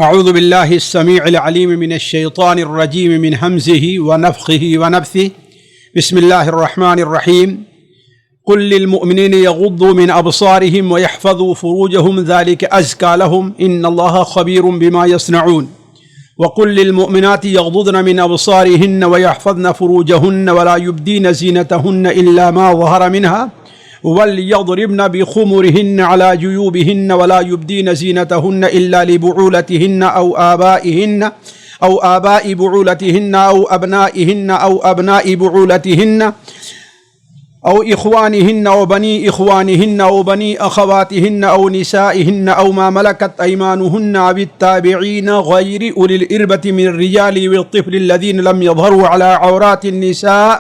اعوذ باللہ السمیع العلیم من الشیطان الرجیم من حمزه ونفخه ونفثه بسم اللہ الرحمن الرحیم قل للمؤمنین یغضوا من ابصارهم ويحفظوا فروجهم ذلك ازکى لهم ان اللہ خبیر بما یصنعون وقل للمؤمنات یغضضن من ابصارهن ويحفظن فروجهن ولا يبدين زینتهن الا ما ظهر منها وَلْيَضْرِبْنَ بِخُمُرِهِنَّ عَلَى جُيُوبِهِنَّ وَلَا يُبْدِينَ زِينَتَهُنَّ إِلَّا لِبُعُولَتِهِنَّ أَوْ آبَاءِ بُعُولَتِهِنَّ أَوْ أَبْنَائِهِنَّ أَوْ أَبْنَاءِ بُعُولَتِهِنَّ أَوْ إِخْوَانِهِنَّ أَوْ بَنِي إِخْوَانِهِنَّ أَوْ بَنِي أَخَوَاتِهِنَّ أَوْ نِسَائِهِنَّ أَوْ مَا مَلَكَتْ أَيْمَانُهُنَّ أَوِ التَّابِعِينَ غَيْرِ أُولِي الْإِرْبَةِ مِنَ الرِّجَالِ وَالطِّفْلِ الَّذِينَ لَمْ يَظْهَرُوا عَلَى عَوْرَاتِ النِّسَاءِ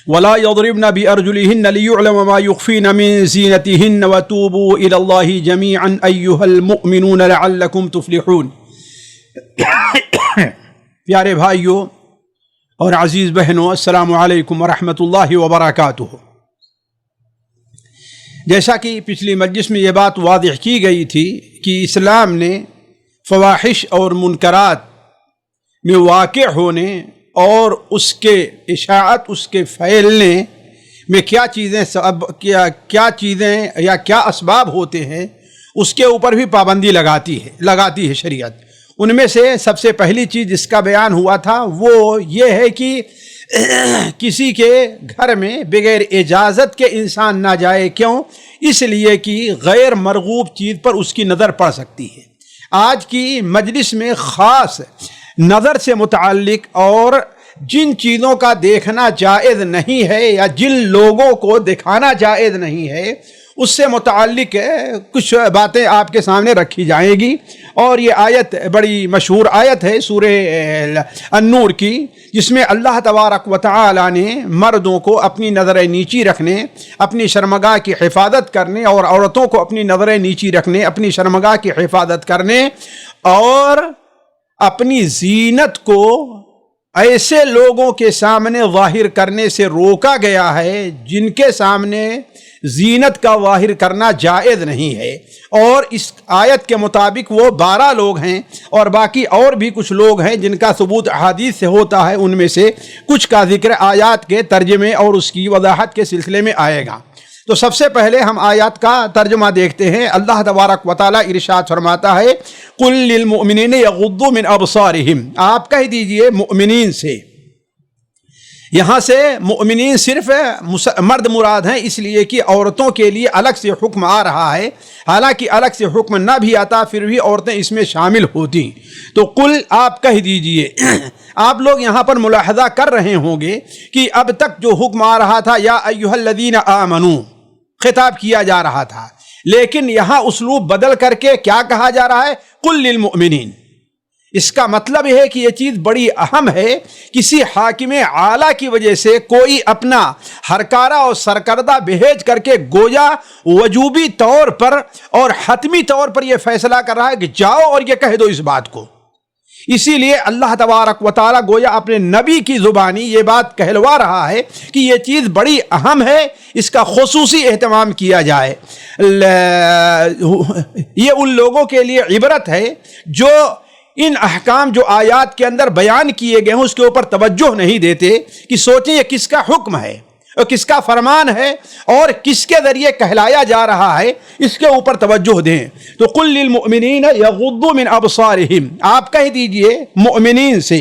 ولا يضربن بأرجلهن ليعلم ما يخفين من زينتهن وتوبوا إلى الله جميعا أيها المؤمنون لعلكم تفلحون۔ پیارے بھائیوں اور عزیز بہنوں، السلام علیکم ورحمۃ اللہ وبرکاتہ۔ جیسا کہ پچھلی مجلس میں یہ بات واضح کی گئی تھی کہ اسلام نے فواحش اور منکرات میں واقع ہونے اور اس کے اشاعت، اس کے پھیلنے میں کیا چیزیں یا کیا اسباب ہوتے ہیں، اس کے اوپر بھی پابندی لگاتی ہے شریعت۔ ان میں سے سب سے پہلی چیز جس کا بیان ہوا تھا وہ یہ ہے کہ کسی کے گھر میں بغیر اجازت کے انسان نہ جائے۔ کیوں؟ اس لیے کہ غیر مرغوب چیز پر اس کی نظر پڑ سکتی ہے۔ آج کی مجلس میں خاص نظر سے متعلق اور جن چیزوں کا دیکھنا جائز نہیں ہے یا جن لوگوں کو دکھانا جائز نہیں ہے اس سے متعلق کچھ باتیں آپ کے سامنے رکھی جائیں گی۔ اور یہ آیت بڑی مشہور آیت ہے سورہ النور کی، جس میں اللہ تبارک و تعالی نے مردوں کو اپنی نظر نیچی رکھنے، اپنی شرمگاہ کی حفاظت کرنے، اور عورتوں کو اپنی نظر نیچی رکھنے، اپنی شرمگاہ کی حفاظت کرنے اور اپنی زینت کو ایسے لوگوں کے سامنے ظاہر کرنے سے روکا گیا ہے جن کے سامنے زینت کا ظاہر کرنا جائز نہیں ہے۔ اور اس آیت کے مطابق وہ 12 لوگ ہیں، اور باقی اور بھی کچھ لوگ ہیں جن کا ثبوت احادیث سے ہوتا ہے۔ ان میں سے کچھ کا ذکر آیات کے ترجمے اور اس کی وضاحت کے سلسلے میں آئے گا۔ تو سب سے پہلے ہم آیات کا ترجمہ دیکھتے ہیں۔ اللہ تبارک و تعالی ارشاد فرماتا ہے قل للمؤمنین یغضوا من ابصارہم، آپ کہہ دیجئے مؤمنین سے۔ یہاں سے مؤمنین صرف مرد مراد ہیں، اس لیے کہ عورتوں کے لیے الگ سے حکم آ رہا ہے۔ حالانکہ الگ سے حکم نہ بھی آتا پھر بھی عورتیں اس میں شامل ہوتی۔ تو قل آپ کہہ دیجئے۔ آپ لوگ یہاں پر ملاحظہ کر رہے ہوں گے کہ اب تک جو حکم آ رہا تھا یا ایھا الذین آمنوا خطاب کیا جا رہا تھا، لیکن یہاں اسلوب بدل کر کے کیا کہا جا رہا ہے؟ قل للمؤمنین۔ اس کا مطلب یہ ہے کہ یہ چیز بڑی اہم ہے۔ کسی حاکم اعلیٰ کی وجہ سے کوئی اپنا ہرکارہ اور سرکردہ بھیج کر کے گویا وجوبی طور پر اور حتمی طور پر یہ فیصلہ کر رہا ہے کہ جاؤ اور یہ کہہ دو اس بات کو۔ اسی لیے اللہ تبارک و تعالیٰ گویا اپنے نبی کی زبانی یہ بات کہلوا رہا ہے کہ یہ چیز بڑی اہم ہے، اس کا خصوصی اہتمام کیا جائے۔ یہ ان لوگوں کے لیے عبرت ہے جو ان احکام جو آیات کے اندر بیان کیے گئے ہیں اس کے اوپر توجہ نہیں دیتے کہ سوچیں یہ کس کا حکم ہے اور کس کا فرمان ہے اور کس کے ذریعے کہلایا جا رہا ہے، اس کے اوپر توجہ دیں۔ تو قل للمؤمنین یغضوا من ابصارہم، آپ کہہ دیجئے مؤمنین سے،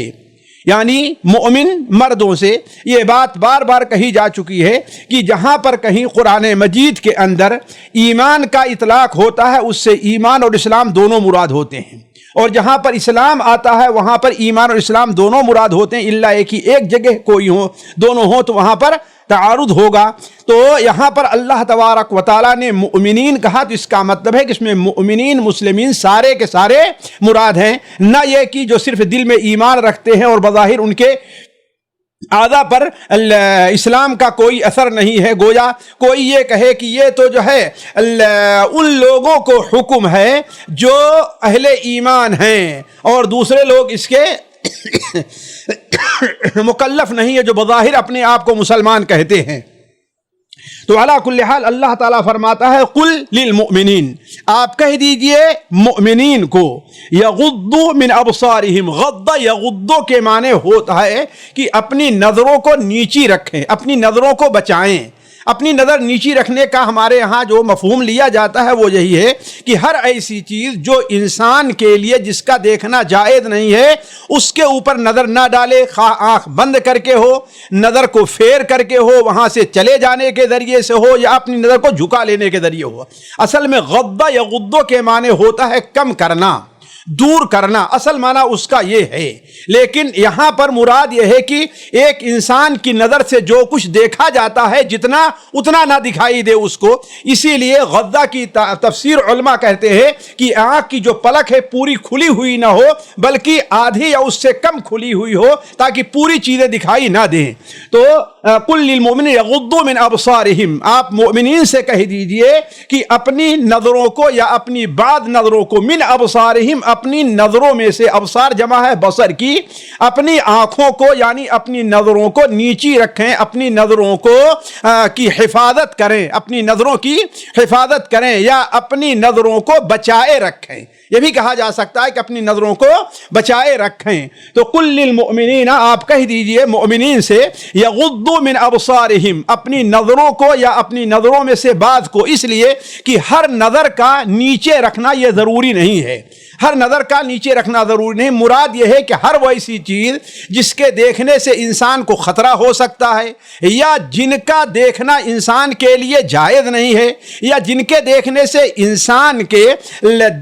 یعنی مؤمن مردوں سے۔ یہ بات بار بار کہی جا چکی ہے کہ جہاں پر کہیں قرآن مجید کے اندر ایمان کا اطلاق ہوتا ہے اس سے ایمان اور اسلام دونوں مراد ہوتے ہیں، اور جہاں پر اسلام آتا ہے وہاں پر ایمان اور اسلام دونوں مراد ہوتے ہیں، الا ایک ہی ایک جگہ کوئی ہو دونوں ہوں تو وہاں پر تعارض ہوگا۔ تو یہاں پر اللہ تبارک و تعالیٰ نے مؤمنین کہا تو اس کا مطلب ہے کہ اس میں مؤمنین مسلمین سارے کے سارے مراد ہیں، نہ یہ کہ جو صرف دل میں ایمان رکھتے ہیں اور بظاہر ان کے اعضاء پر اسلام کا کوئی اثر نہیں ہے۔ گویا کوئی یہ کہے کہ یہ تو جو ہے ان لوگوں کو حکم ہے جو اہل ایمان ہیں اور دوسرے لوگ اس کے مکلف نہیں ہے جو بظاہر اپنے آپ کو مسلمان کہتے ہیں۔ تو علی کل حال اللہ تعالیٰ فرماتا ہے قل للمؤمنین، آپ کہہ دیجئے مؤمنین کو، یغضوا من ابصارہم، غض یغض کے معنی ہوتا ہے کہ اپنی نظروں کو نیچی رکھیں، اپنی نظروں کو بچائیں۔ اپنی نظر نیچی رکھنے کا ہمارے ہاں جو مفہوم لیا جاتا ہے وہ یہی ہے کہ ہر ایسی چیز جو انسان کے لیے جس کا دیکھنا جائز نہیں ہے اس کے اوپر نظر نہ ڈالے، خواہ آنکھ بند کر کے ہو، نظر کو پھیر کر کے ہو، وہاں سے چلے جانے کے ذریعے سے ہو، یا اپنی نظر کو جھکا لینے کے ذریعے ہو۔ اصل میں غض یغض کے معنی ہوتا ہے کم کرنا، دور کرنا، اصل معنی اس کا یہ ہے۔ لیکن یہاں پر مراد یہ ہے کہ ایک انسان کی نظر سے جو کچھ دیکھا جاتا ہے جتنا اتنا نہ دکھائی دے اس کو۔ اسی لیے غض کی تفسیر علماء کہتے ہیں کہ آنکھ کی جو پلک ہے پوری کھلی ہوئی نہ ہو بلکہ آدھی یا اس سے کم کھلی ہوئی ہو تاکہ پوری چیزیں دکھائی نہ دیں۔ تو قل للمؤمنین یغضوا من ابصارہم، آپ مومنین سے کہہ دیجئے کہ اپنی نظروں کو یا اپنی بعض نظروں کو، من ابصارہم اپنی نظروں میں سے، ابصار جمع ہے بصر کی، اپنی آنکھوں کو یعنی اپنی نظروں کو نیچی رکھیں، اپنی نظروں کو کی حفاظت کریں، اپنی نظروں کی حفاظت کریں یا اپنی نظروں کو بچائے رکھیں۔ یہ بھی کہا جا سکتا ہے کہ اپنی نظروں کو بچائے رکھیں۔ تو قل للمؤمنین، آپ کہہ دیجئے مؤمنین سے، یغضوا من ابصارہم اپنی نظروں کو یا اپنی نظروں میں سے بعض کو، اس لیے کہ ہر نظر کا نیچے رکھنا یہ ضروری نہیں ہے، ہر نظر کا نیچے رکھنا ضروری نہیں۔ مراد یہ ہے کہ ہر وہ ایسی چیز جس کے دیکھنے سے انسان کو خطرہ ہو سکتا ہے یا جن کا دیکھنا انسان کے لیے جائز نہیں ہے یا جن کے دیکھنے سے انسان کے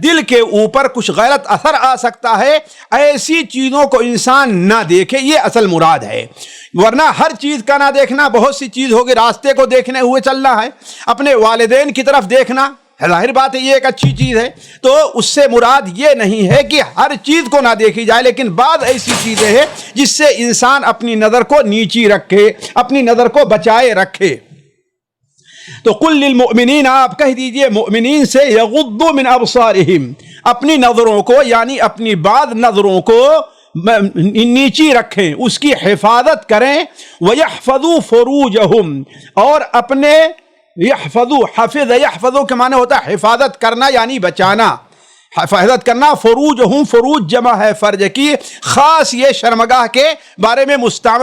دل کے اوپر کچھ غلط اثر آ سکتا ہے، ایسی چیزوں کو انسان نہ دیکھے، یہ اصل مراد ہے۔ ورنہ ہر چیز کا نہ دیکھنا، بہت سی چیز ہوگی، راستے کو دیکھنے ہوئے چلنا ہے، اپنے والدین کی طرف دیکھنا، ظاہر بات ہے یہ ایک اچھی چیز ہے، تو اس سے مراد یہ نہیں ہے کہ ہر چیز کو نہ دیکھی جائے، لیکن بعض ایسی چیزیں ہیں جس سے انسان اپنی نظر کو نیچی رکھے، اپنی نظر کو بچائے رکھے۔ تو قل للمؤمنین، آپ کہہ دیجئے مؤمنین سے، یغضوا من ابصارہم اپنی نظروں کو یعنی اپنی بعض نظروں کو نیچی رکھیں، اس کی حفاظت کریں، وَيَحْفَظُوا فُرُوجَهُمْ اور اپنے یحفظوا، حفظ یحفظوا کے معنی ہوتا ہے حفاظت کرنا یعنی بچانا، حفاظت کرنا۔ فروجہم، فروج جمع ہے فرج کی، خاص یہ شرمگاہ کے بارے میں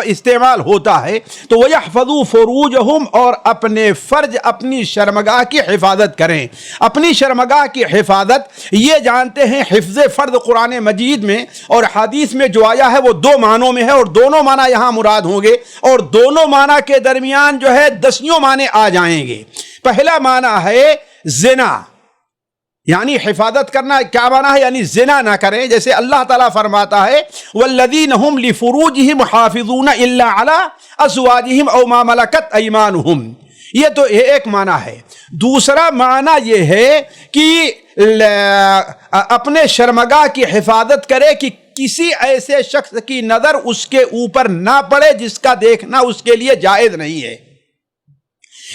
استعمال ہوتا ہے۔ تو وَيَحْفَظُوا فُرُوجَهُمْ اور اپنے فرج، اپنی شرمگاہ کی حفاظت کریں۔ اپنی شرمگاہ کی حفاظت یہ جانتے ہیں حفظ فرد قرآن مجید میں اور حدیث میں جو آیا ہے وہ دو معنوں میں ہے، اور دونوں معنی یہاں مراد ہوں گے، اور دونوں معنی کے درمیان جو ہے دسیوں معنی آ جائیں گے۔ پہلا معنی ہے زنا، یعنی حفاظت کرنا کیا معنی ہے؟ یعنی زنا نہ کریں، جیسے اللہ تعالیٰ فرماتا ہے والذین هم لفروجہم حافظون الا علی ازواجہم او ما ملکت ایمانہم، یہ تو ایک معنی ہے۔ دوسرا معنی یہ ہے کہ اپنے شرمگاہ کی حفاظت کرے کہ کسی ایسے شخص کی نظر اس کے اوپر نہ پڑے جس کا دیکھنا اس کے لیے جائز نہیں ہے،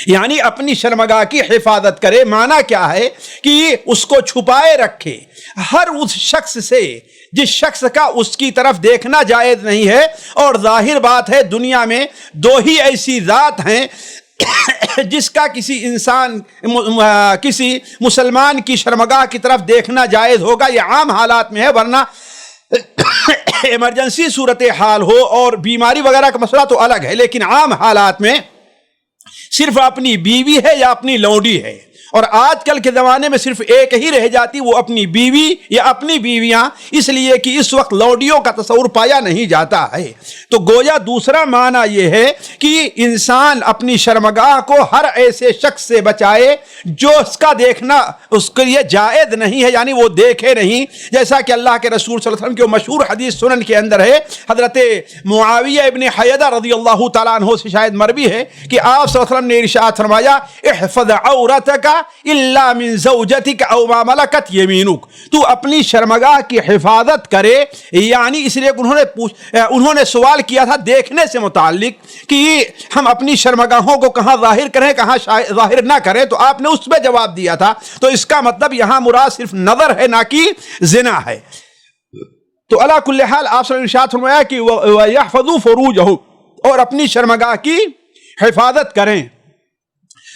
یعنی اپنی شرمگاہ کی حفاظت کرے۔ معنی کیا ہے کہ اس کو چھپائے رکھے ہر اس شخص سے جس شخص کا اس کی طرف دیکھنا جائز نہیں ہے۔ اور ظاہر بات ہے دنیا میں دو ہی ایسی ذات ہیں جس کا کسی انسان، کسی مسلمان کی شرمگاہ کی طرف دیکھنا جائز ہوگا، یہ عام حالات میں ہے، ورنہ ایمرجنسی صورتحال ہو اور بیماری وغیرہ کا مسئلہ تو الگ ہے، لیکن عام حالات میں صرف اپنی بیوی ہے یا اپنی لونڈی ہے، اور آج کل کے زمانے میں صرف ایک ہی رہ جاتی، وہ اپنی بیوی یا اپنی بیویاں، اس لیے کہ اس وقت لونڈیوں کا تصور پایا نہیں جاتا ہے۔ تو گویا دوسرا معنی یہ ہے کہ انسان اپنی شرمگاہ کو ہر ایسے شخص سے بچائے جو اس کا دیکھنا اس کے لیے جائز نہیں ہے، یعنی وہ دیکھے نہیں، جیسا کہ اللہ کے رسول صلی اللہ علیہ وسلم کی مشہور حدیث سنن کے اندر ہے، حضرت معاویہ ابن حیدہ رضی اللہ تعالیٰ عنہ سے شاید مروی ہے کہ آپ صلی اللہ علیہ وسلم نے ارشاد فرمایا احفظ عورتک الا من زوجتک او ما ملکت یمینک، تو اپنی شرمگاہ کی حفاظت کرے، یعنی اس لیے انہوں نے سوال کیا تھا دیکھنے سے متعلق کہ ہم اپنی شرمگاہوں کو کہاں ظاہر کریں کہاں ظاہر نہ کریں، تو آپ نے اس پہ جواب دیا تھا۔ تو اس کا مطلب یہاں مراد صرف نظر ہے نہ کہ زنا ہے۔ تو علی کل حال آپ نے ارشاد فرمایا کہ وَيَحْفَظُوا فُرُوجَهُمْ اور اپنی شرمگاہ کی حفاظت کریں۔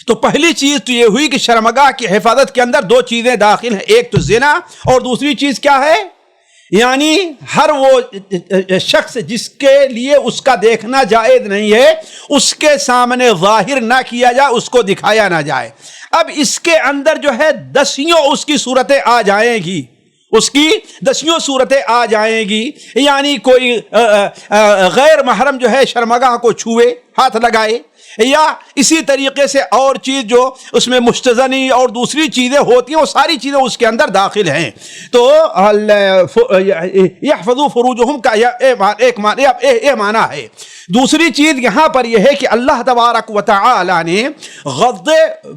تو پہلی چیز تو یہ ہوئی کہ شرمگاہ کی حفاظت کے اندر دو چیزیں داخل ہیں، ایک تو زنا اور دوسری چیز کیا ہے، یعنی ہر وہ شخص جس کے لیے اس کا دیکھنا جائز نہیں ہے اس کے سامنے ظاہر نہ کیا جائے، اس کو دکھایا نہ جائے۔ اب اس کے اندر جو ہے دسیوں اس کی صورتیں آ جائیں گی، اس کی دسیوں صورتیں آ جائیں گی، یعنی کوئی غیر محرم جو ہے شرمگاہ کو چھوئے، ہاتھ لگائے، یا اسی طریقے سے اور چیز جو اس میں مستزنی اور دوسری چیزیں ہوتی ہیں وہ ساری چیزیں اس کے اندر داخل ہیں۔ تو یحفظوا فروجہم کا ایک معنی ہے۔ دوسری چیز یہاں پر یہ ہے کہ اللہ تبارک و تعالی نے غض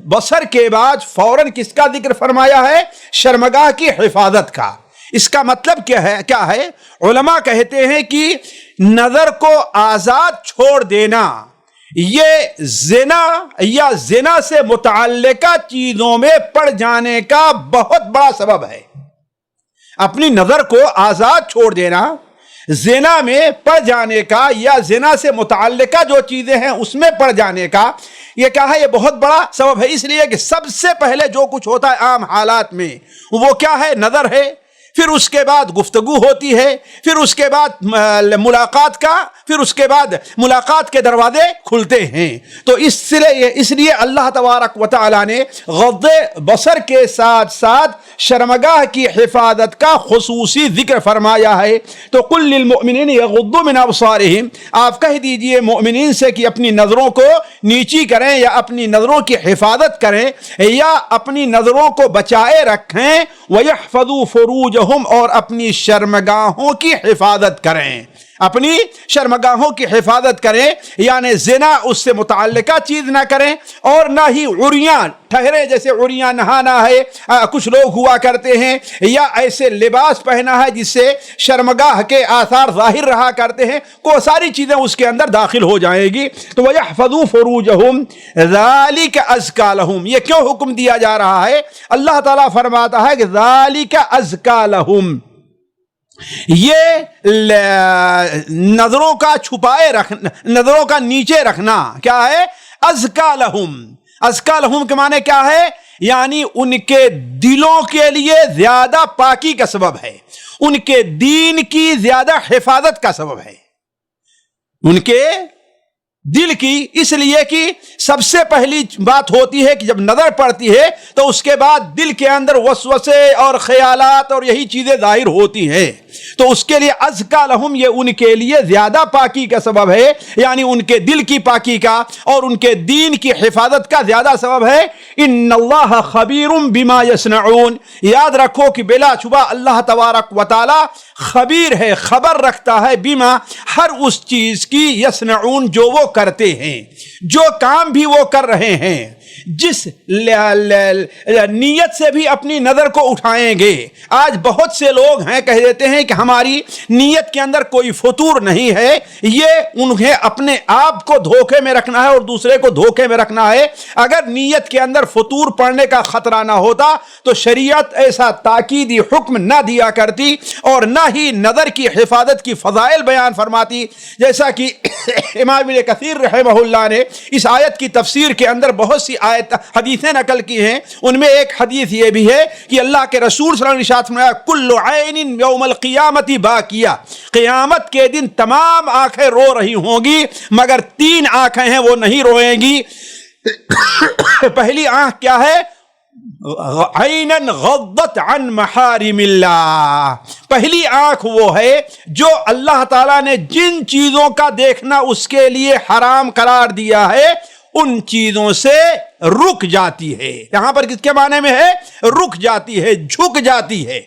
بصر کے بعد فوراً کس کا ذکر فرمایا ہے؟ شرمگاہ کی حفاظت کا۔ اس کا مطلب کیا ہے؟ علماء کہتے ہیں کہ نظر کو آزاد چھوڑ دینا یہ زنا یا زنا سے متعلقہ چیزوں میں پڑ جانے کا بہت بڑا سبب ہے۔ اپنی نظر کو آزاد چھوڑ دینا زنا میں پڑ جانے کا یا زنا سے متعلقہ جو چیزیں ہیں اس میں پڑ جانے کا یہ کیا ہے؟ یہ بہت بڑا سبب ہے، اس لیے کہ سب سے پہلے جو کچھ ہوتا ہے عام حالات میں وہ کیا ہے؟ نظر ہے، پھر اس کے بعد گفتگو ہوتی ہے، پھر اس کے بعد ملاقات کا، پھر اس کے بعد ملاقات کے دروازے کھلتے ہیں۔ تو اس لیے اللہ تبارک و تعالی نے غض بصر کے ساتھ ساتھ شرمگاہ کی حفاظت کا خصوصی ذکر فرمایا ہے۔ تو قل للمؤمنین یغضوا من ابصارہم، آپ کہہ دیجئے مومنین سے کہ اپنی نظروں کو نیچی کریں یا اپنی نظروں کی حفاظت کریں یا اپنی نظروں کو بچائے رکھیں، وَيَحْفَظُوا فُرُوجَهُمْ، اور اپنی شرمگاہوں کی حفاظت کریں، اپنی شرمگاہوں کی حفاظت کریں، یعنی زنا اس سے متعلقہ چیز نہ کریں اور نہ ہی عریان ٹھہرے، جیسے عریان نہانا ہے کچھ لوگ ہوا کرتے ہیں، یا ایسے لباس پہنا ہے جس سے شرمگاہ کے آثار ظاہر رہا کرتے ہیں، کو ساری چیزیں اس کے اندر داخل ہو جائیں گی۔ تو وَيَحْفَظُوا فُرُوجَهُمْ ذَلِكَ أَزْكَىٰ لَهُمْ، یہ کیوں حکم دیا جا رہا ہے؟ اللہ تعالیٰ فرماتا ہے کہ ذَلِكَ أَزْكَىٰ لَهُمْ، یہ نظروں کا چھپائے رکھنا، نظروں کا نیچے رکھنا کیا ہے؟ ازکا لہم۔ ازکا لہم کے معنی کیا ہے؟ یعنی ان کے دلوں کے لیے زیادہ پاکی کا سبب ہے، ان کے دین کی زیادہ حفاظت کا سبب ہے، ان کے دل کی، اس لیے کہ سب سے پہلی بات ہوتی ہے کہ جب نظر پڑتی ہے تو اس کے بعد دل کے اندر وسوسے اور خیالات اور یہی چیزیں ظاہر ہوتی ہیں، تو اس کے لیے ازکا لہم یہ ان کے لیے زیادہ پاکی کا سبب ہے، یعنی ان کے دل کی پاکی کا اور ان کے دین کی حفاظت کا زیادہ سبب ہے۔ ان اللہ خبیر بما یصنعون، یاد رکھو کہ بلا شبہ اللہ تبارک و تعالی خبیر ہے، خبر رکھتا ہے، بما ہر اس چیز کی، یصنعون جو وہ کرتے ہیں، جو کام بھی وہ کر رہے ہیں، جس نیت سے بھی اپنی نظر کو اٹھائیں گے۔ آج بہت سے لوگ ہیں کہہ دیتے ہیں کہ ہماری نیت کے اندر کوئی فطور نہیں ہے، یہ انہیں اپنے آپ کو دھوکے میں رکھنا ہے اور دوسرے کو دھوکے میں رکھنا ہے۔ اگر نیت کے اندر فطور پڑنے کا خطرہ نہ ہوتا تو شریعت ایسا تاکیدی حکم نہ دیا کرتی اور نہ ہی نظر کی حفاظت کی فضائل بیان فرماتی، جیسا کہ امام ابن کثیر رحمہ اللہ نے اس آیت کی تفسیر کے اندر بہت سی حدیثیں نقل کی ہیں۔ ان میں ایک حدیث یہ بھی ہے کہ اللہ کے رسول صلی اللہ علیہ وسلم نے ارشاد فرمایا کل عین یوم القیامت باکیہ، قیامت کے دن تمام آنکھیں رو رہی ہوں گی مگر تین آنکھیں ہیں وہ نہیں روئیں گی۔ پہلی آنکھ کیا ہے؟ عینا غضت عن محارم اللہ، پہلی آنکھ وہ ہے جو اللہ تعالیٰ نے جن چیزوں کا دیکھنا اس کے لیے حرام قرار دیا ہے ان چیزوں سے رک جاتی ہے۔ یہاں پر کس کے معنی میں ہے؟ رک جاتی ہے، جھک جاتی ہے،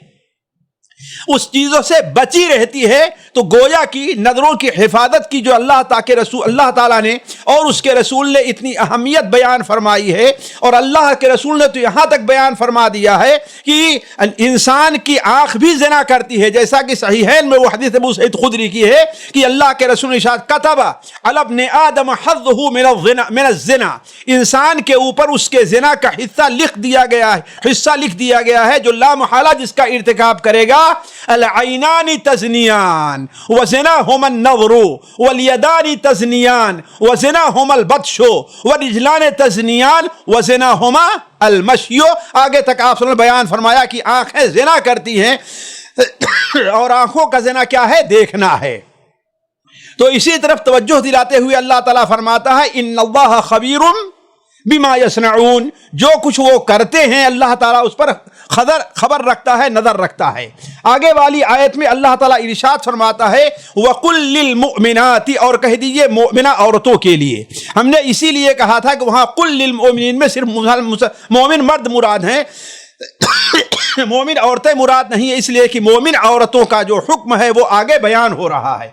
اس چیزوں سے بچی رہتی ہے۔ تو گویا کی نظروں کی حفاظت کی جو اللہ تعالیٰ نے اور اس کے رسول نے اتنی اہمیت بیان فرمائی ہے، اور اللہ کے رسول نے تو یہاں تک بیان فرما دیا ہے کہ انسان کی آنکھ بھی زنا کرتی ہے، جیسا کہ صحیحین میں وہ حدیث ابو سعید خدری کی ہے کہ اللہ کے رسول نے ارشاد کتب علی ابن آدم حظہ من الزنا، انسان کے اوپر اس کے زنا کا حصہ لکھ دیا گیا ہے، جو لا محالہ جس کا ارتکاب کرے گا العینان تزنیان وزناہما النظر والیدان تزنیان وزناہما البطش والرجلان تزنیان وزناہما المشی. آگے تک آپ نے بیان فرمایا کہ آنکھیں زنا کرتی ہیں اور آنکھوں کا زنا کیا ہے؟ دیکھنا ہے. تو اسی طرف توجہ دلاتے ہوئے اللہ تعالیٰ فرماتا ہے ان اللہ خبیر بما یصنعون، جو کچھ وہ کرتے ہیں اللہ تعالیٰ اس پر خبر رکھتا ہے، نظر رکھتا ہے. آگے والی آیت میں اللہ تعالیٰ ارشاد فرماتا ہے وَقُلْ لِلْمُؤْمِنَاتِ، اور کہہ دیجئے مومنہ عورتوں کے لیے. ہم نے اسی لیے کہا تھا کہ وہاں قُلْ لِلْمُؤْمِنِينَ میں صرف مومن مرد مراد ہیں، مومن عورتیں مراد نہیں ہے، اس لیے کہ مومن عورتوں کا جو حکم ہے وہ آگے بیان ہو رہا ہے.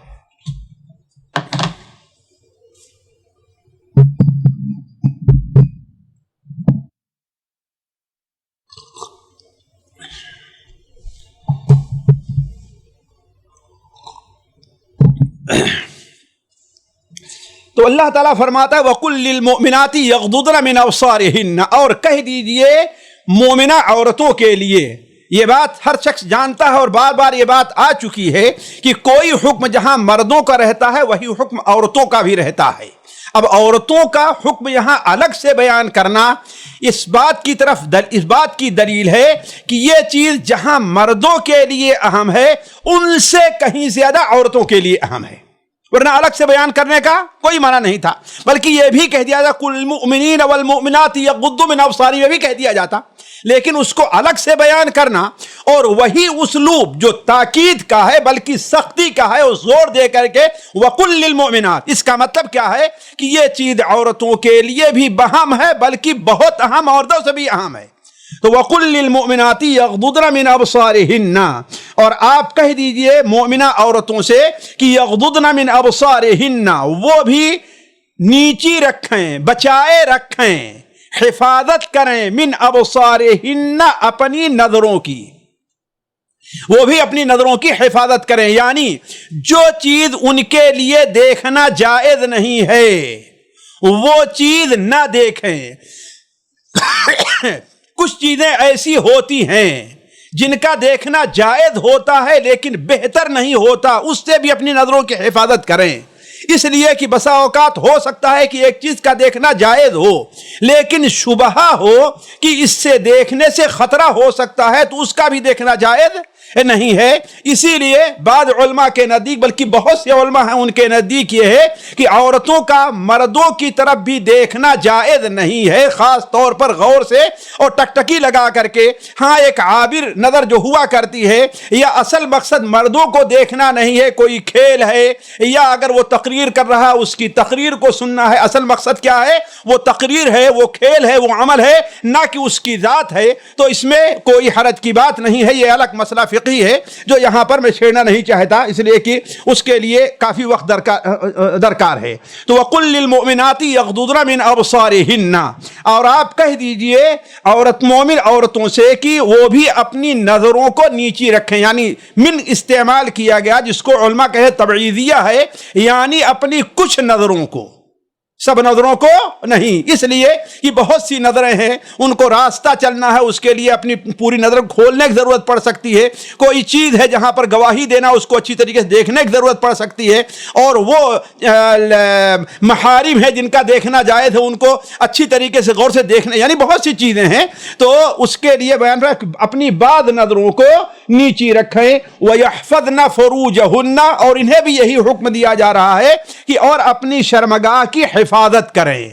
تو اللہ تعالیٰ فرماتا ہے وَقُلْ لِلْمُؤْمِنَاتِ يَغْضُضْنَ مِنْ أَبْصَارِهِنَّ، اور کہہ دیجئے مومنہ عورتوں کے لیے. یہ بات ہر شخص جانتا ہے اور بار بار یہ بات آ چکی ہے کہ کوئی حکم جہاں مردوں کا رہتا ہے وہی حکم عورتوں کا بھی رہتا ہے. اب عورتوں کا حکم یہاں الگ سے بیان کرنا اس بات کی دلیل ہے کہ یہ چیز جہاں مردوں کے لیے اہم ہے ان سے کہیں زیادہ عورتوں کے لیے اہم ہے، ورنہ الگ سے بیان کرنے کا کوئی معنی نہیں تھا. بلکہ یہ بھی کہہ دیا جاتا کل المؤمنین والمؤمنات یغضوا من ابصارہم، یہ بھی کہہ دیا جاتا. لیکن اس کو الگ سے بیان کرنا اور وہی اسلوب جو تاکید کا ہے بلکہ سختی کا ہے اور زور دے کر کے وَقُلْ لِلْمُؤْمِنَاتِ، اس کا مطلب کیا ہے کہ یہ چیز عورتوں کے لیے بھی اہم ہے بلکہ بہت اہم، عورتوں سے بھی اہم ہے. تو وَقُلْ لِلْمُؤْمِنَاتِ يَغْضُضْنَ مِنْ أَبْصَارِهِنَّ، اور آپ کہہ دیجئے مومنہ عورتوں سے کہ يَغْضُضْنَ مِنْ أَبْصَارِهِنَّ، وہ بھی نیچی رکھیں، بچائے رکھیں، حفاظت کریں من ابصارہن، اپنی نظروں کی، وہ بھی اپنی نظروں کی حفاظت کریں. یعنی جو چیز ان کے لیے دیکھنا جائز نہیں ہے وہ چیز نہ دیکھیں. کچھ چیزیں ایسی ہوتی ہیں جن کا دیکھنا جائز ہوتا ہے لیکن بہتر نہیں ہوتا، اس سے بھی اپنی نظروں کی حفاظت کریں. اس لیے کہ بسا اوقات ہو سکتا ہے کہ ایک چیز کا دیکھنا جائز ہو لیکن شبہ ہو کہ اس سے دیکھنے سے خطرہ ہو سکتا ہے تو اس کا بھی دیکھنا جائز نہیں ہے. اسی لیے بعض علماء کے نزدیک، بلکہ بہت سے علماء ہیں ان کے نزدیک یہ ہے کہ عورتوں کا مردوں کی طرف بھی دیکھنا جائز نہیں ہے، خاص طور پر غور سے اور ٹکٹکی لگا کر کے. ہاں ایک عابر نظر جو ہوا کرتی ہے یا اصل مقصد مردوں کو دیکھنا نہیں ہے، کوئی کھیل ہے یا اگر وہ تقریر کر رہا اس کی تقریر کو سننا ہے، اصل مقصد کیا ہے؟ وہ تقریر ہے، وہ کھیل ہے، وہ عمل ہے، نہ کہ اس کی ذات ہے. تو اس میں کوئی حرج کی بات نہیں ہے. یہ الگ مسئلہ فقہی ہے جو یہاں پر میں چھیڑنا نہیں چاہتا، اس لیے کہ اس کے لیے کافی وقت درکار ہے. تو وَقُلْ لِلْمُؤْمِنَاتِ يَغْضُضْنَ مِنْ أَبْصَارِهِنَّ، اور آپ کہہ دیجئے مومن عورتوں سے کہ وہ بھی اپنی نظروں کو نیچی رکھیں. یعنی من استعمال کیا گیا جس کو علماء کہے تبعیضیہ ہے، یعنی اپنی کچھ نظروں کو، سب نظروں کو نہیں. اس لیے کہ بہت سی نظریں ہیں، ان کو راستہ چلنا ہے، اس کے لیے اپنی پوری نظر کھولنے کی ضرورت پڑ سکتی ہے. کوئی چیز ہے جہاں پر گواہی دینا، اس کو اچھی طریقے سے دیکھنے کی ضرورت پڑ سکتی ہے. اور وہ محارم ہے جن کا دیکھنا جائز ہے، ان کو اچھی طریقے سے غور سے دیکھنا، یعنی بہت سی چیزیں ہیں. تو اس کے لیے بیان اپنی بعض نظروں کو نیچی رکھیں. وَيَحْفَظْنَ فُرُوجَهُنَّ، اور انہیں بھی یہی حکم دیا جا رہا ہے کہ اور اپنی شرمگاہ کی حفاظت کریں،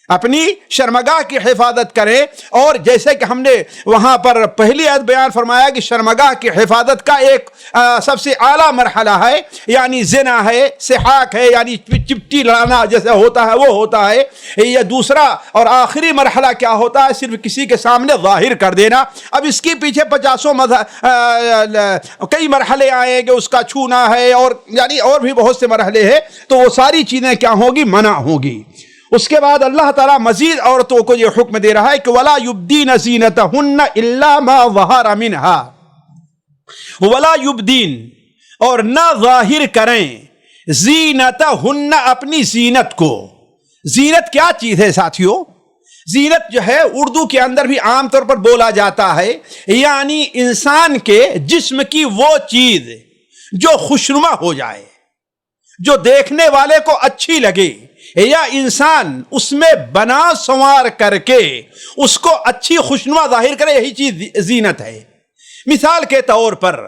اپنی شرمگاہ کی حفاظت کریں. اور جیسے کہ ہم نے وہاں پر پہلی آیت بیان فرمایا کہ شرمگاہ کی حفاظت کا ایک سب سے اعلیٰ مرحلہ ہے، یعنی زنا ہے، سحاق ہے، یعنی چپٹی لڑانا جیسے ہوتا ہے وہ ہوتا ہے. یہ دوسرا اور آخری مرحلہ کیا ہوتا ہے؟ صرف کسی کے سامنے ظاہر کر دینا. اب اس کے پیچھے 50 کئی مرحلے آئیں گے، اس کا چھونا ہے اور یعنی اور بھی بہت سے مرحلے ہیں. تو وہ ساری چیزیں کیا ہوگی؟ منع ہوگی. اس کے بعد اللہ تعالیٰ مزید عورتوں کو یہ حکم دے رہا ہے کہ وَلَا يُبْدِينَ زِينَتَهُنَّ إِلَّا مَا ظَهَرَ مِنْهَا، وَلَا يُبْدِينَ، اور نہ ظاہر کریں، زینتہن، اپنی زینت کو. زینت کیا چیز ہے ساتھیو؟ زینت جو ہے اردو کے اندر بھی عام طور پر بولا جاتا ہے، یعنی انسان کے جسم کی وہ چیز جو خوشنما ہو جائے، جو دیکھنے والے کو اچھی لگے، یا انسان اس میں بنا سنوار کر کے اس کو اچھی خوشنما ظاہر کرے، یہی چیز زینت ہے۔ مثال کے طور پر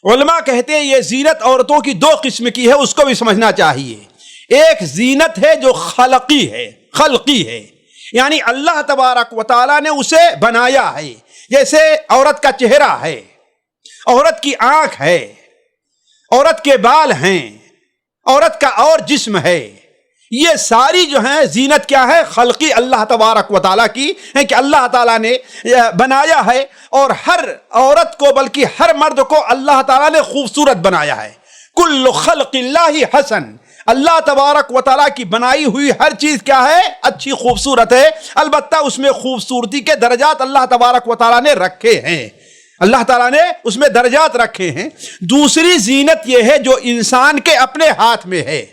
علماء کہتے ہیں یہ زینت عورتوں کی دو قسم کی ہے، اس کو بھی سمجھنا چاہیے۔ ایک زینت ہے جو خلقی ہے، یعنی اللہ تبارک و تعالیٰ نے اسے بنایا ہے، جیسے عورت کا چہرہ ہے، عورت کی آنکھ ہے، عورت کے بال ہیں، عورت کا اور جسم ہے۔ یہ ساری جو ہیں زینت کیا ہے؟ خلقی اللہ تبارک و تعالیٰ کی ہے، کہ اللہ تعالیٰ نے بنایا ہے، اور ہر عورت کو بلکہ ہر مرد کو اللہ تعالیٰ نے خوبصورت بنایا ہے۔ کل خلق اللہ حسن، اللہ تبارک و تعالیٰ کی بنائی ہوئی ہر چیز کیا ہے؟ اچھی خوبصورت ہے، البتہ اس میں خوبصورتی کے درجات اللہ تبارک و تعالیٰ نے رکھے ہیں، اللہ تعالیٰ نے اس میں درجات رکھے ہیں۔ دوسری زینت یہ ہے جو انسان کے اپنے ہاتھ میں ہے،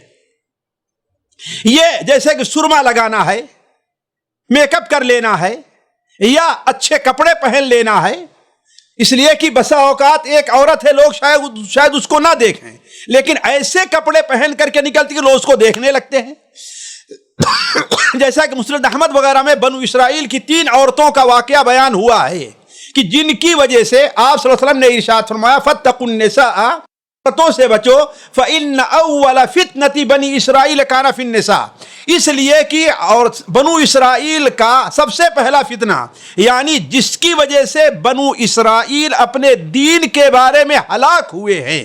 یہ جیسے کہ سرما لگانا ہے، میک اپ کر لینا ہے، یا اچھے کپڑے پہن لینا ہے۔ اس لیے کہ بسا اوقات ایک عورت ہے، لوگ شاید اس کو نہ دیکھیں، لیکن ایسے کپڑے پہن کر کے نکلتی کہ لوگ اس کو دیکھنے لگتے ہیں۔ جیسا کہ مسند احمد وغیرہ میں بنو اسرائیل کی 3 عورتوں کا واقعہ بیان ہوا ہے کہ جن کی وجہ سے آپ صلی اللہ علیہ وسلم نے ارشاد فرمایا فَاتَّقُوا النِّسَاءَ، عورتوں سے بچو، فَإِنَّ أَوَّلَ فِتْنَةِ بنی اسرائیل كَانَ فِي النِّسَاء، اس لیے کہ اور بنو اسرائیل کا سب سے پہلا فتنہ، یعنی جس کی وجہ سے بنو اسرائیل اپنے دین کے بارے میں ہلاک ہوئے ہیں،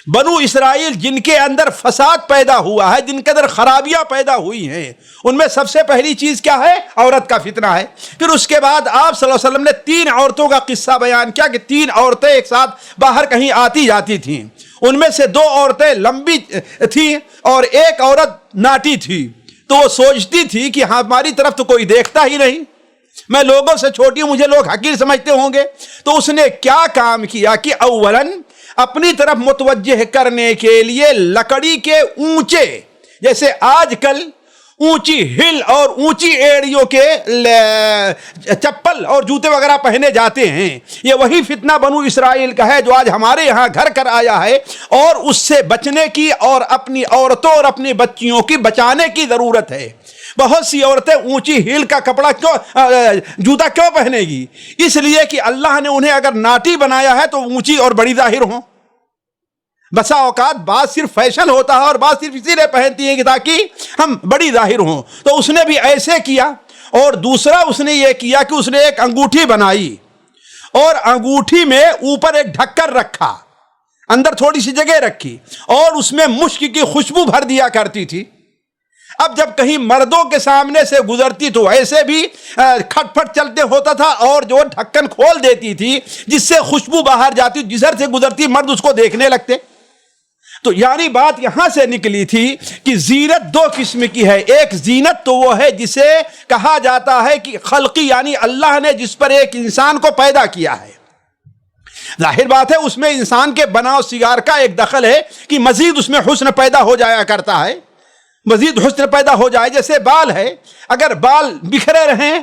بنو اسرائیل جن کے اندر فساد پیدا ہوا ہے، جن کے اندر خرابیاں پیدا ہوئی ہیں، ان میں سب سے پہلی چیز کیا ہے؟ عورت کا فتنہ ہے۔ پھر اس کے بعد آپ صلی اللہ علیہ وسلم نے 3 عورتوں کا قصہ بیان کیا کہ 3 عورتیں ایک ساتھ باہر کہیں آتی جاتی تھیں، ان میں سے 2 عورتیں لمبی تھیں اور ایک عورت ناٹی تھی، تو وہ سوچتی تھی کہ ہماری طرف تو کوئی دیکھتا ہی نہیں، میں لوگوں سے چھوٹی ہوں، مجھے لوگ حقیر سمجھتے ہوں گے۔ تو اس نے کیا کام کیا کہ اولاً اپنی طرف متوجہ کرنے کے لیے لکڑی کے اونچے، جیسے آج کل اونچی ہل اور اونچی ایڑیوں کے چپل اور جوتے وغیرہ پہنے جاتے ہیں، یہ وہی فتنہ بنو اسرائیل کا ہے جو آج ہمارے یہاں گھر کر آیا ہے، اور اس سے بچنے کی اور اپنی عورتوں اور اپنی بچیوں کی بچانے کی ضرورت ہے۔ بہت سی عورتیں اونچی ہیل کا کپڑا جوتا کیوں پہنے گی؟ اس لیے کہ اللہ نے انہیں اگر ناٹی بنایا ہے تو اونچی اور بڑی ظاہر ہوں۔ بسا اوقات بات صرف فیشن ہوتا ہے اور بات صرف اسی لیے پہنتی ہیں کہ تاکہ ہم بڑی ظاہر ہوں، تو اس نے بھی ایسے کیا۔ اور دوسرا اس نے یہ کیا کہ اس نے ایک انگوٹھی بنائی اور انگوٹھی میں اوپر ایک ڈھکر رکھا، اندر تھوڑی سی جگہ رکھی، اور اس میں مشک کی خوشبو بھر دیا کرتی تھی۔ اب جب کہیں مردوں کے سامنے سے گزرتی تو ایسے بھی کھٹ پھٹ چلتے ہوتا تھا، اور جو ڈھکن کھول دیتی تھی جس سے خوشبو باہر جاتی، جدھر سے گزرتی مرد اس کو دیکھنے لگتے۔ تو یعنی بات یہاں سے نکلی تھی کہ زینت 2 قسم کی ہے۔ ایک زینت تو وہ ہے جسے کہا جاتا ہے کہ خلقی، یعنی اللہ نے جس پر ایک انسان کو پیدا کیا ہے، ظاہر بات ہے اس میں انسان کے بناؤ سگار کا ایک دخل ہے کہ مزید اس میں حسن پیدا ہو جایا کرتا ہے، مزید حسن پیدا ہو جائے۔ جیسے بال ہے، اگر بال بکھرے رہیں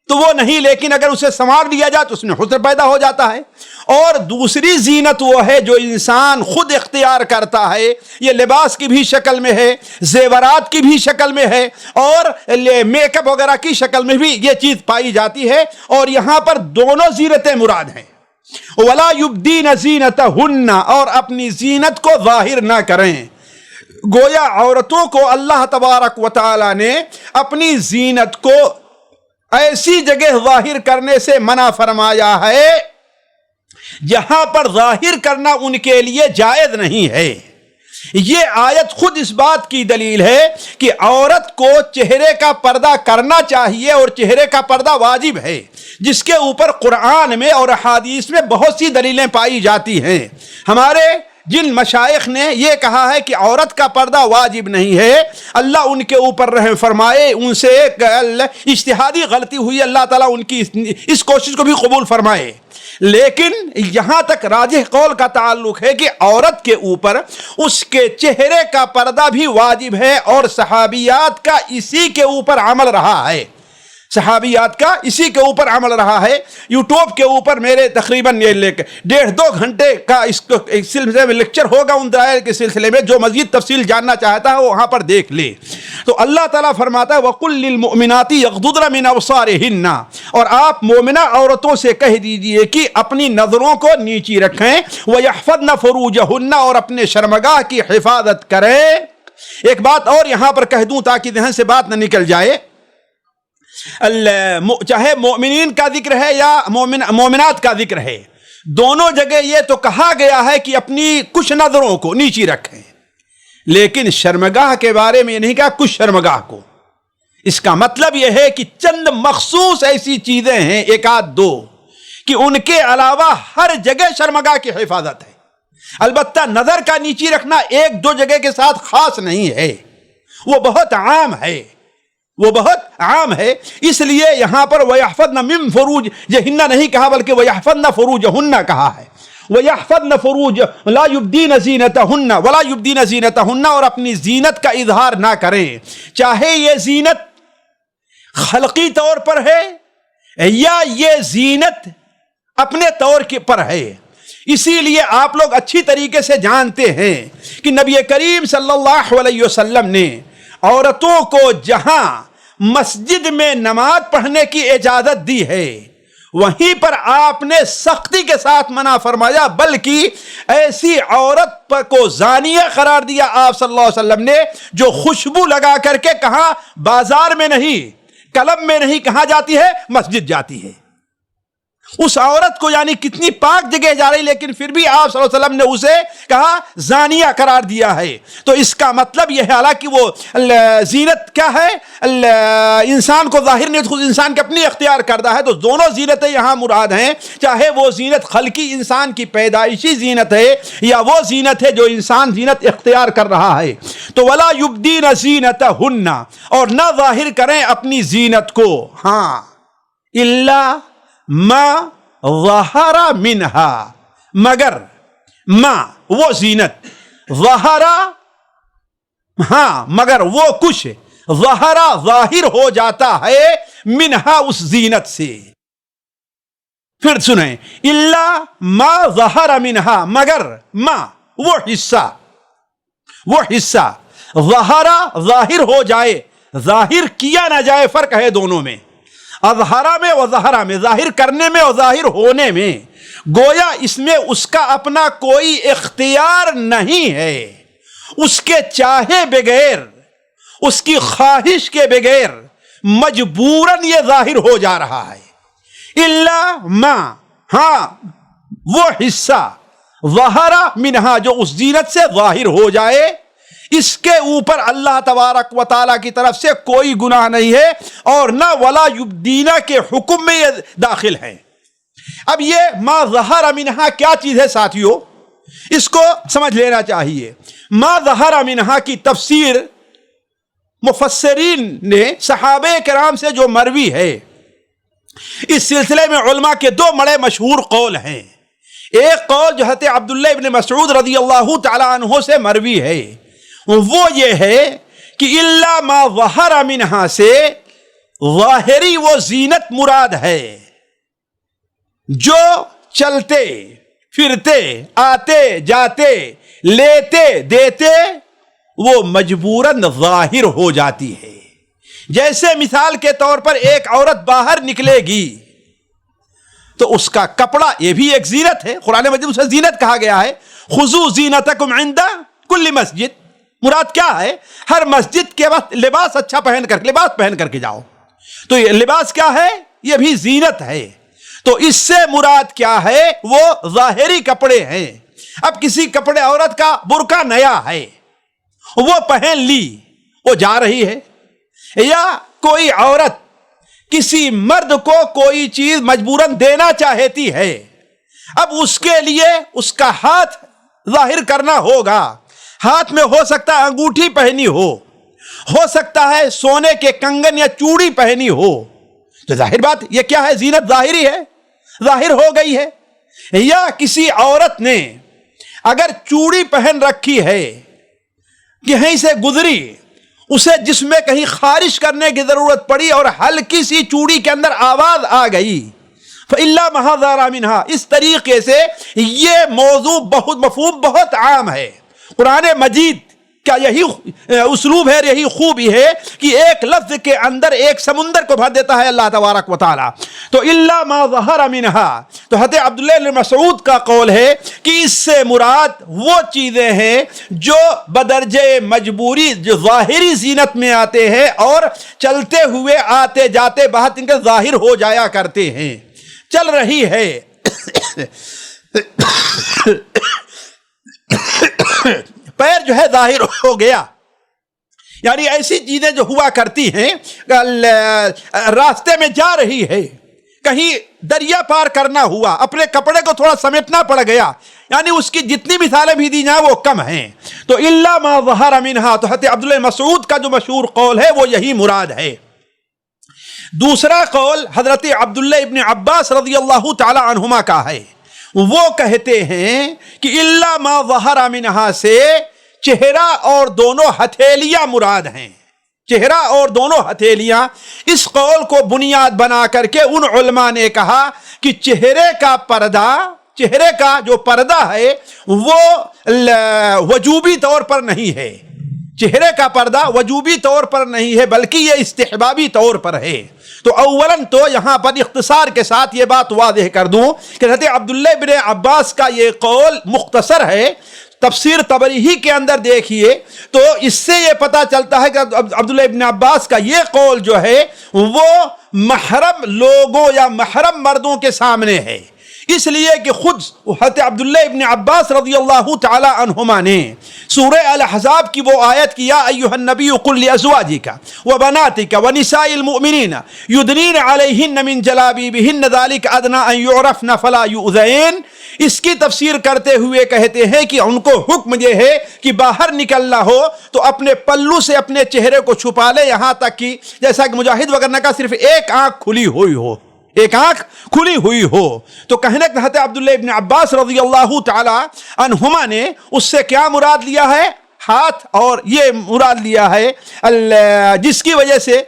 تو وہ نہیں، لیکن اگر اسے سنوار لیا جائے تو اس میں حسن پیدا ہو جاتا ہے۔ اور دوسری زینت وہ ہے جو انسان خود اختیار کرتا ہے، یہ لباس کی بھی شکل میں ہے، زیورات کی بھی شکل میں ہے، اور میک اپ وغیرہ کی شکل میں بھی یہ چیز پائی جاتی ہے۔ اور یہاں پر دونوں زینتیں مراد ہیں۔ وَلَا يُبْدِينَ زِينَتَهُنَّ، اور اپنی زینت کو ظاہر نہ کریں۔ گویا عورتوں کو اللہ تبارک و تعالی نے اپنی زینت کو ایسی جگہ ظاہر کرنے سے منع فرمایا ہے جہاں پر ظاہر کرنا ان کے لیے جائز نہیں ہے۔ یہ آیت خود اس بات کی دلیل ہے کہ عورت کو چہرے کا پردہ کرنا چاہیے، اور چہرے کا پردہ واجب ہے، جس کے اوپر قرآن میں اور احادیث میں بہت سی دلیلیں پائی جاتی ہیں۔ ہمارے جن مشائخ نے یہ کہا ہے کہ عورت کا پردہ واجب نہیں ہے، اللہ ان کے اوپر رحم فرمائے، ان سے اجتہادی غلطی ہوئی، اللہ تعالیٰ ان کی اس کوشش کو بھی قبول فرمائے، لیکن یہاں تک راجح قول کا تعلق ہے کہ عورت کے اوپر اس کے چہرے کا پردہ بھی واجب ہے، اور صحابیات کا اسی کے اوپر عمل رہا ہے۔ صحابیات کا اسی کے اوپر عمل رہا ہے. یوٹیوب کے اوپر میرے تقریباً 1.5-2 گھنٹے کا اس سلسلے میں لیکچر ہوگا ان دلائل کے سلسلے میں. جو مزید تفصیل جاننا چاہتا ہے وہ وہاں پر دیکھ لے. تو اللہ تعالیٰ فرماتا ہے وَقُلْ لِلْمُؤْمِنَاتِ يَغْضُضْنَ مِنْ أَبْصَارِهِنَّ، اور آپ مومنہ عورتوں سے کہہ دیجئے کہ اپنی نظروں کو نیچی رکھیں. وَيَحْفَظْنَ فُرُوجَهُنَّ، اور اپنے شرمگاہ کی حفاظت کریں. ایک بات اور یہاں پر کہہ دوں تاکہ ذہن سے بات نہ نکل جائے، چاہے مومنین کا ذکر ہے یا مومنات کا ذکر ہے، دونوں جگہ یہ تو کہا گیا ہے کہ اپنی کچھ نظروں کو نیچی رکھیں، لیکن شرمگاہ کے بارے میں یہ نہیں کہا کچھ شرمگاہ کو. اس کا مطلب یہ ہے کہ چند مخصوص ایسی چیزیں ہیں، 1-2 کہ ان کے علاوہ ہر جگہ شرمگاہ کی حفاظت ہے. البتہ نظر کا نیچی رکھنا 1-2 جگہ کے ساتھ خاص نہیں ہے، وہ بہت عام ہے، وہ بہت عام ہے. اس لیے یہاں پر وَيَحْفَظْنَ مِن فُرُوجِهِنَّ نہیں کہا بلکہ وَيَحْفَظْنَ فُرُوجَهُنَّ کہا ہے. وَيَحْفَظْنَ فُرُوجَ لَا يُبْدِينَ زِينَتَهُنَّ وَلَا يُبْدِينَ زِينَتَهُنَّ، اور اپنی زینت کا اظہار نہ کریں، چاہے یہ زینت خلقی طور پر ہے یا یہ زینت اپنے طور پر ہے. اسی لیے آپ لوگ اچھی طریقے سے جانتے ہیں کہ نبی کریم صلی اللہ علیہ وسلم نے عورتوں کو جہاں مسجد میں نماز پڑھنے کی اجازت دی ہے وہیں پر آپ نے سختی کے ساتھ منع فرمایا، بلکہ ایسی عورت کو زانیہ قرار دیا آپ صلی اللہ علیہ وسلم نے جو خوشبو لگا کر کے کہاں بازار میں نہیں، کلب میں نہیں، کہاں جاتی ہے؟ مسجد جاتی ہے. اس عورت کو یعنی کتنی پاک جگہ جا رہی، لیکن پھر بھی آپ صلی اللہ علیہ وسلم نے اسے کہا زانیہ قرار دیا ہے. تو اس کا مطلب یہ ہے، حالانکہ وہ زینت کیا ہے، انسان کو ظاہر نہیں، خود انسان کے اپنی اختیار کردہ ہے. تو دونوں زینتیں یہاں مراد ہیں، چاہے وہ زینت خلقی انسان کی پیدائشی زینت ہے یا وہ زینت ہے جو انسان زینت اختیار کر رہا ہے. تو وَلَا يُبْدِينَ زِينَتَهُنَّ، اور نہ ظاہر کریں اپنی زینت کو، ہاں الا ما ظہر منہا، مگر ما وہ زینت، ظہر ہاں مگر وہ کچھ، ظہر ظاہر ہو جاتا ہے، منہا اس زینت سے. پھر سنیں، الا ما ظہر منہا، مگر ما وہ حصہ ظہر ظاہر ہو جائے، ظاہر کیا نہ جائے. فرق ہے دونوں میں، اظہرہ میں و ظہرہ میں، ظاہر کرنے میں اور ظاہر ہونے میں. گویا اس میں اس کا اپنا کوئی اختیار نہیں ہے، اس کے چاہے بغیر، اس کی خواہش کے بغیر مجبوراً یہ ظاہر ہو جا رہا ہے. الا ما، ہاں وہ حصہ، ظہر منہا جو اس زینت سے ظاہر ہو جائے، اس کے اوپر اللہ تبارک و تعالیٰ کی طرف سے کوئی گناہ نہیں ہے، اور نہ ولا یبدینہ کے حکم میں یہ داخل ہے. اب یہ ما ظہر منہا کیا چیز ہے ساتھیو، اس کو سمجھ لینا چاہیے. ما ظہر منہا کی تفسیر مفسرین نے صحابہ کرام سے جو مروی ہے، اس سلسلے میں علماء کے 2 بڑے مشہور قول ہیں. ایک قول جو حضرت عبداللہ ابن مسعود رضی اللہ تعالیٰ عنہ سے مروی ہے، وہ یہ ہے کہ الا ما ظہر منہا سے ظاہری وہ زینت مراد ہے جو چلتے پھرتے آتے جاتے لیتے دیتے وہ مجبوراً ظاہر ہو جاتی ہے. جیسے مثال کے طور پر ایک عورت باہر نکلے گی تو اس کا کپڑا یہ بھی ایک زینت ہے، قرآن مجید اسے زینت کہا گیا ہے. خذوا زینتکم عند کل مسجد، مراد کیا ہے؟ ہر مسجد کے وقت لباس اچھا پہن کر کے جاؤ. تو یہ لباس کیا ہے؟ یہ بھی زینت ہے. تو اس سے مراد کیا ہے؟ وہ ظاہری کپڑے ہیں. اب کسی کپڑے عورت کا برقع نیا ہے، وہ پہن لی، وہ جا رہی ہے، یا کوئی عورت کسی مرد کو کوئی چیز مجبوراً دینا چاہتی ہے، اب اس کے لیے اس کا ہاتھ ظاہر کرنا ہوگا. ہاتھ میں ہو سکتا ہے انگوٹھی پہنی ہو سکتا ہے سونے کے کنگن یا چوڑی پہنی ہو، تو ظاہر بات یہ کیا ہے؟ زینت ظاہری ہے، ظاہر ہو گئی ہے. یا کسی عورت نے اگر چوڑی پہن رکھی ہے، کہیں سے گزری، اسے جسم میں کہیں خارج کرنے کی ضرورت پڑی اور ہلکی سی چوڑی کے اندر آواز آ گئی، فَإِلَّا مَا ظَهَرَ مِنْهَا، اس طریقے سے یہ موضوع بہت مفہوم بہت عام ہے۔ قرآن مجید کا یہی اسلوب ہے، یہی خوبی ہے کہ ایک لفظ کے اندر ایک سمندر کو بھر دیتا ہے اللہ تبارک و تعالی۔ تو الا ما ظہر منہا، تو حضرت عبداللہ بن مسعود کا قول ہے کہ اس سے مراد وہ چیزیں ہیں جو بدرجہ مجبوری، جو ظاہری زینت میں آتے ہیں اور چلتے ہوئے آتے جاتے بہت ان کے ظاہر ہو جایا کرتے ہیں۔ چل رہی ہے پیر جو ہے ظاہر ہو گیا، یعنی ایسی چیزیں جو ہوا کرتی ہیں، راستے میں جا رہی ہے، کہیں دریا پار کرنا ہوا، اپنے کپڑے کو تھوڑا سمیٹنا پڑ گیا، یعنی اس کی جتنی مثالیں بھی دی جائیں وہ کم ہیں۔ تو الا ما ظہر منہا، تو حضرت عبداللہ مسعود کا جو مشہور قول ہے وہ یہی مراد ہے۔ دوسرا قول حضرت عبداللہ ابن عباس رضی اللہ تعالی عنہما کا ہے، وہ کہتے ہیں کہ الا ما ظہر منہا سے چہرہ اور دونوں ہتھیلیاں مراد ہیں، چہرہ اور دونوں ہتھیلیاں۔ اس قول کو بنیاد بنا کر کے ان علماء نے کہا کہ چہرے کا پردہ، چہرے کا جو پردہ ہے وہ وجوبی طور پر نہیں ہے، چہرے کا پردہ وجوبی طور پر نہیں ہے بلکہ یہ استحبابی طور پر ہے۔ تو اولاً تو یہاں پر اختصار کے ساتھ یہ بات واضح کر دوں کہ حضرت عبداللہ بن عباس کا یہ قول مختصر ہے، تفسیر طبری ہی کے اندر دیکھیے تو اس سے یہ پتہ چلتا ہے کہ عبداللہ ابن عباس کا یہ قول جو ہے وہ محرم لوگوں یا محرم مردوں کے سامنے ہے، اس لیے کہ خود حضرت عبداللہ ابن عباس رضی اللہ تعالی عنہما نے سورہ الاحزاب کی وہ آیت کی، یا ایھا النبی قل لازواجک وبناتک ونساء المؤمنین یدنین علیہن من جلابیبہن ذلک ادنی ان یعرفن فلا یؤذین، اس کی تفسیر کرتے ہوئے کہتے ہیں کہ ان کو حکم یہ ہے کہ باہر نکلنا ہو تو اپنے پلو سے اپنے چہرے کو چھپا لے، یہاں تک کہ جیسا کہ مجاہد وغیرہ نے کہا صرف ایک آنکھ کھلی ہوئی ہو، ایک آنکھ کھلی ہوئی ہو۔ تو کہنے کہ حضرت عبداللہ ابن عباس رضی اللہ تعالی عنہما نے اس سے کیا مراد لیا ہے؟ ہاتھ، اور یہ مراد لیا ہے جس کی وجہ سے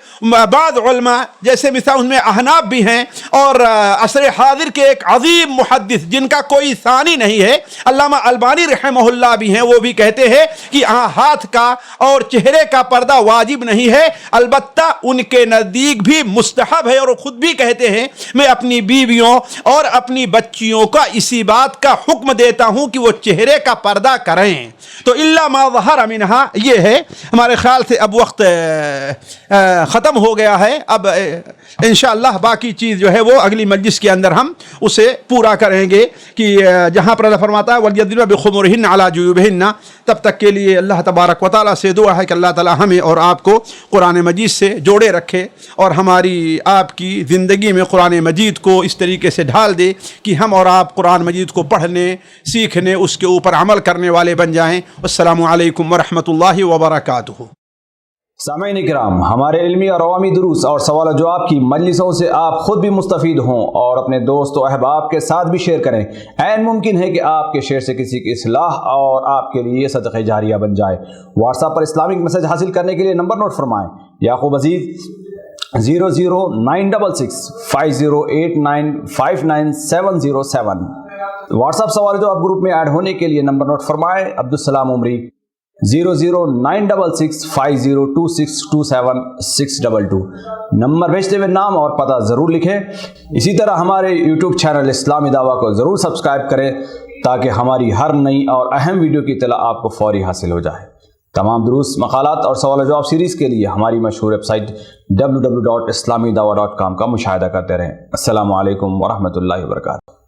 بعض علماء جیسے مثال ان میں احناف بھی ہیں اور عصر حاضر کے ایک عظیم محدث جن کا کوئی ثانی نہیں ہے علامہ البانی رحمہ اللہ بھی ہیں، وہ بھی کہتے ہیں کہ ہاتھ کا اور چہرے کا پردہ واجب نہیں ہے، البتہ ان کے نزدیک بھی مستحب ہے، اور وہ خود بھی کہتے ہیں میں اپنی بیویوں اور اپنی بچیوں کا اسی بات کا حکم دیتا ہوں کہ وہ چہرے کا پردہ کریں۔ تو الا ما ظہر منہا یہ ہے۔ ہمارے خیال سے اب وقت ختم ہو گیا ہے، اب انشاءاللہ باقی چیز جو ہے وہ اگلی مجلس کے اندر ہم اسے پورا کریں گے کہ جہاں پر اللہ فرماتا ہے وَلْيَضْرِبْنَ بِخُمُرِهِنَّ عَلَى جُيُوبِهِنَّ، تب تک کے لیے اللہ تبارک و تعالیٰ سے دعا ہے کہ اللہ تعالیٰ ہمیں اور آپ کو قرآن مجید سے جوڑے رکھے اور ہماری آپ کی زندگی میں قرآن مجید کو اس طریقے سے ڈھال دے کہ ہم اور آپ قرآن مجید کو پڑھنے، سیکھنے، اس کے اوپر عمل کرنے والے بن جائیں۔ السلام علیکم ورحمۃ اللہ وبرکاتہ۔ سامعین کرام، ہمارے علمی اور عوامی دروس اور سوال و جواب کی مجلسوں سے آپ خود بھی مستفید ہوں اور اپنے دوست و احباب کے ساتھ بھی شیئر کریں۔ عین ممکن ہے کہ آپ کے شیئر سے کسی کی اصلاح اور آپ کے لیے صدقہ جاریہ بن جائے۔ واٹس ایپ پر اسلامک میسج حاصل کرنے کے لیے نمبر نوٹ فرمائیں: یعقوب عزیز 00966 5089 59707۔ واٹس ایپ سوال جواب گروپ میں ایڈ ہونے کے لیے نمبر نوٹ فرمائیں: عبدالسلام عمری 00966 502627 622۔ نمبر بھیجتے ہوئے نام اور پتہ ضرور لکھیں۔ اسی طرح ہمارے یوٹیوب چینل اسلامی دعویٰ کو ضرور سبسکرائب کریں تاکہ ہماری ہر نئی اور اہم ویڈیو کی اطلاع آپ کو فوری حاصل ہو جائے۔ تمام دروس، مقالات اور سوال و جواب سیریز کے لیے ہماری مشہور ویب سائٹ www.islamidawah.com کا مشاہدہ کرتے رہیں۔ السلام علیکم ورحمۃ اللہ وبرکاتہ۔